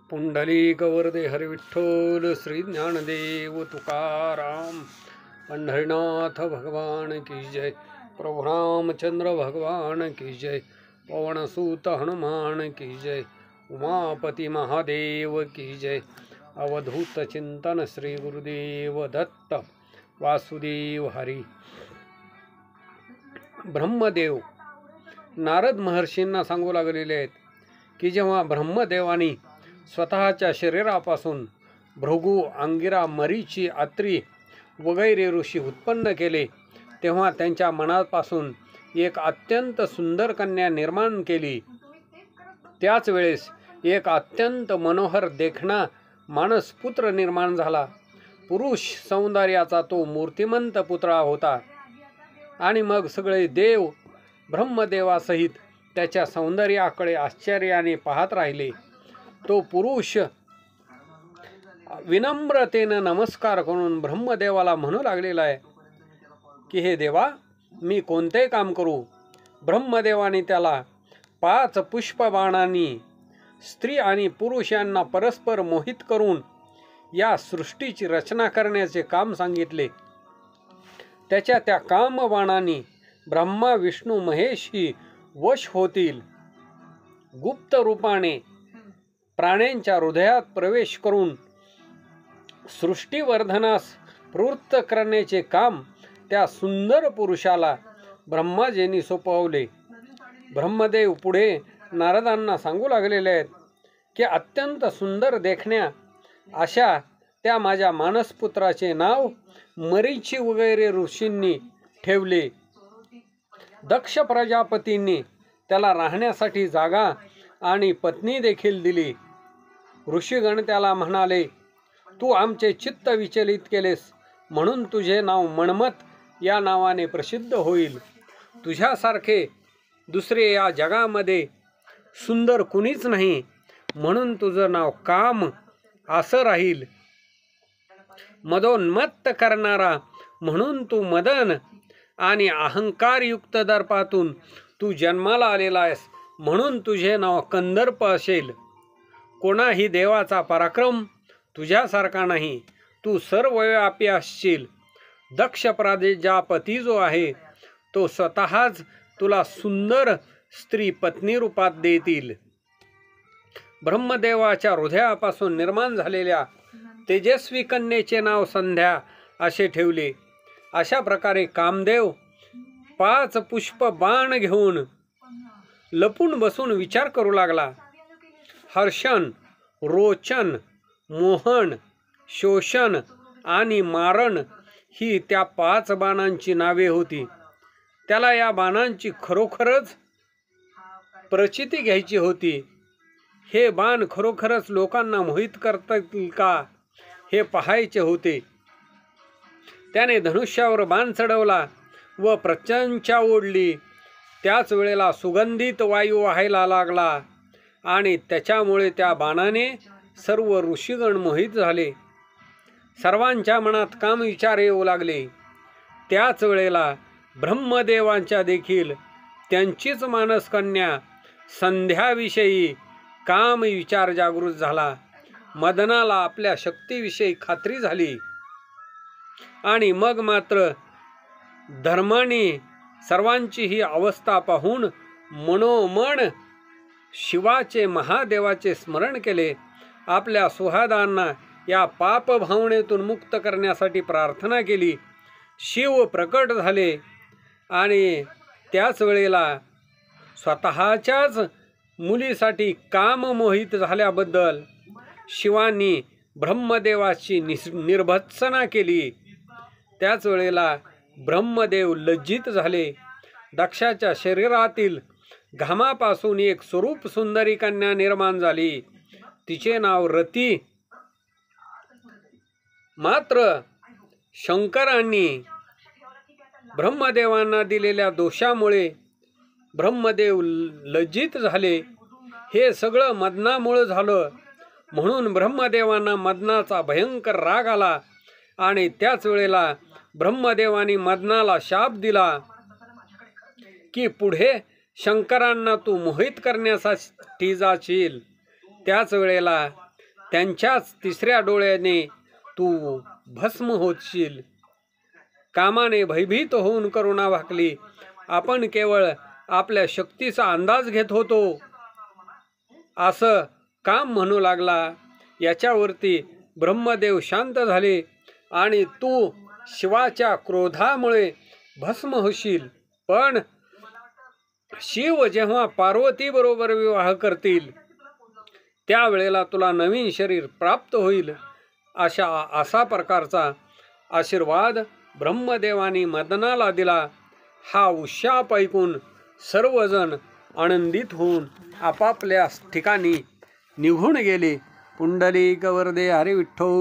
पुंडलिक वरदे हरि विठ्ठल श्री ज्ञानदेव तुकाराम। पंढरीनाथ भगवान की जय। प्रभु रामचंद्र भगवान की जय। पवनसूत हनुमान की जय। उमापति महादेव की जय। अवधूत चिंतन श्री गुरुदेव दत्त वासुदेव हरी। ब्रह्मदेव नारद महर्षींना सांगू लागलेले आहेत की जेव्हा ब्रह्मदेवानी स्वतःच्या शरीरापासून भृगु, अंगिरा, मरीची, अत्री वगैरे ऋषी उत्पन्न केले, तेव्हा त्यांच्या मनापासून एक अत्यंत सुंदर कन्या निर्माण केली। त्याच वेळेस एक अत्यंत मनोहर देखणा मानसपुत्र निर्माण झाला। पुरुष सौंदर्याचा तो मूर्तिमंत पुतळा होता। आणि मग सगळे देव ब्रह्मदेवासहित त्याच्या सौंदर्याकडे आश्चर्याने पाहत राहिले। तो पुरुष विनम्रतेने नमस्कार करून ब्रह्मदेवाला म्हणू लागलेला आहे की हे देवा, मी कोणते काम करू? ब्रह्मदेवाने त्याला 5 पुष्पबाणांनी स्त्री आणि पुरुष यांना परस्पर मोहित करून या सृष्टीची रचना करण्याचे काम सांगितले। त्याच्या त्या कामबाणांनी ब्रह्मा, विष्णू, महेश ही वश होतील। गुप्त रूपाने प्राण्यांच्या हृदयात प्रवेश करून सृष्टीवर्धनास प्रवृत्त करण्याचे काम त्या सुंदर पुरुषाला ब्रह्माजींनी सोपवले। ब्रह्मदेव पुढे नारदांना सांगू लागलेले आहेत की अत्यंत सुंदर देखण्या अशा त्या माझ्या मानसपुत्राचे नाव मरीची वगैरे ऋषींनी ठेवले। दक्ष प्रजापतींनी त्याला राहण्यासाठी जागा आणि पत्नी देखील दिली। ऋषीगण त्याला म्हणाले, तू आमचे चित्त विचलित केलेस, म्हणून तुझे नाव मन्मथ या नावाने प्रसिद्ध होईल। तुझ्यासारखे दुसरे या जगामध्ये सुंदर कुणीच नाही, म्हणून तुझं नाव काम असं राहील। मदोन्मत्त करणारा म्हणून तू मदन आणि अहंकारयुक्त दर्पातून तू जन्माला आलेला आहेस, म्हणून तुझे नाव कंदर्प असेल। कोणाही देवाचा पराक्रम तुझ्यासारखा नाही, तू सर्वव्यापी असशील। दक्ष प्रजापती जो आहे तो स्वतःच तुला सुंदर स्त्री पत्नी रूपात देतील। ब्रह्मदेवाच्या हृदयापासून निर्माण झालेल्या तेजस्वी कन्येचे नाव संध्या असे ठेवले। अशा प्रकारे कामदेव 5 पुष्प बाण घेऊन लपून बसून विचार करू लागला। हर्षण, रोचन, मोहन, शोषण आणि मारण ही त्या 5 बाणांची नावे होती। त्याला या बाणांची खरोखरच प्रचिती घ्यायची होती। हे बाण खरोखरच लोकांना मोहित करतील का हे पाहायचे होते। त्याने धनुष्यावर बाण चढवला व प्रचंडा ओढली। त्याच वेळेला सुगंधित वायू वाहायला लागला आणि त्याच्यामुळे त्या बाणाने सर्व ऋषीगण मोहित झाले। सर्वांच्या मनात काम विचार येऊ लागले। त्याच वेळेला ब्रह्मदेवांच्या देखील त्यांचीच मानसकन्या संध्याविषयी काम विचार जागृत झाला। मदनाला आपल्या शक्तीविषयी खात्री झाली आणि मग मात्र धर्माने सर्वांची ही अवस्था पाहून मनोमन शिवाचे, महादेवाचे स्मरण केले। आपल्या सुहृदांना या पाप भावनेतून मुक्त करण्यासाठी प्रार्थना केली। शिव प्रकट झाले आणि त्याच वेळेला स्वतःच्याच मुलीसाठी काम मोहित झाल्याबद्दल शिवानी ब्रह्मदेवाची निर्भत्सना केली। त्याच वेळेला ब्रह्मदेव लज्जित झाले। दक्षाच्या शरीरातील घामापासून एक स्वरूप सुंदरी कन्या निर्माण झाली। तिचे नाव रती। मात्र शंकरांनी ब्रह्मदेवांना दिलेल्या दोषामुळे ब्रह्मदेव लज्जित झाले। हे सगळं मदनामुळे झालं, म्हणून ब्रह्मदेवांना मदनाचा भयंकर राग आला आणि त्याच वेळेला ब्रह्मदेवानी मदनाला शाप दिला की पुढे शंकरांना तू मोहित करण्यासाठी जाशील। त्याच वेळेला त्यांच्याच तिसऱ्या डोळ्याने तू भस्म होशील. कामाने भयभीत होऊन करुणा भाकली. आपण केवळ आपल्या शक्तीचा अंदाज घेत होतो असं काम म्हणू लागला. याच्यावरती ब्रह्मदेव शांत झाले आणि तू शिवाच्या क्रोधामुळे भस्म होशील, पण शिव जेव्हा पार्वती बरोबर विवाह करतील त्यावेळेला तुला नवीन शरीर प्राप्त होईल. असा प्रकारचा आशीर्वाद ब्रह्मदेवानी मदनाला दिला. हा उशाप ऐकून सर्वजण आनंदित होऊन आपापल्या ठिकाणी निघून गेले. पुंडलिक वरदे हरी विठ्ठल.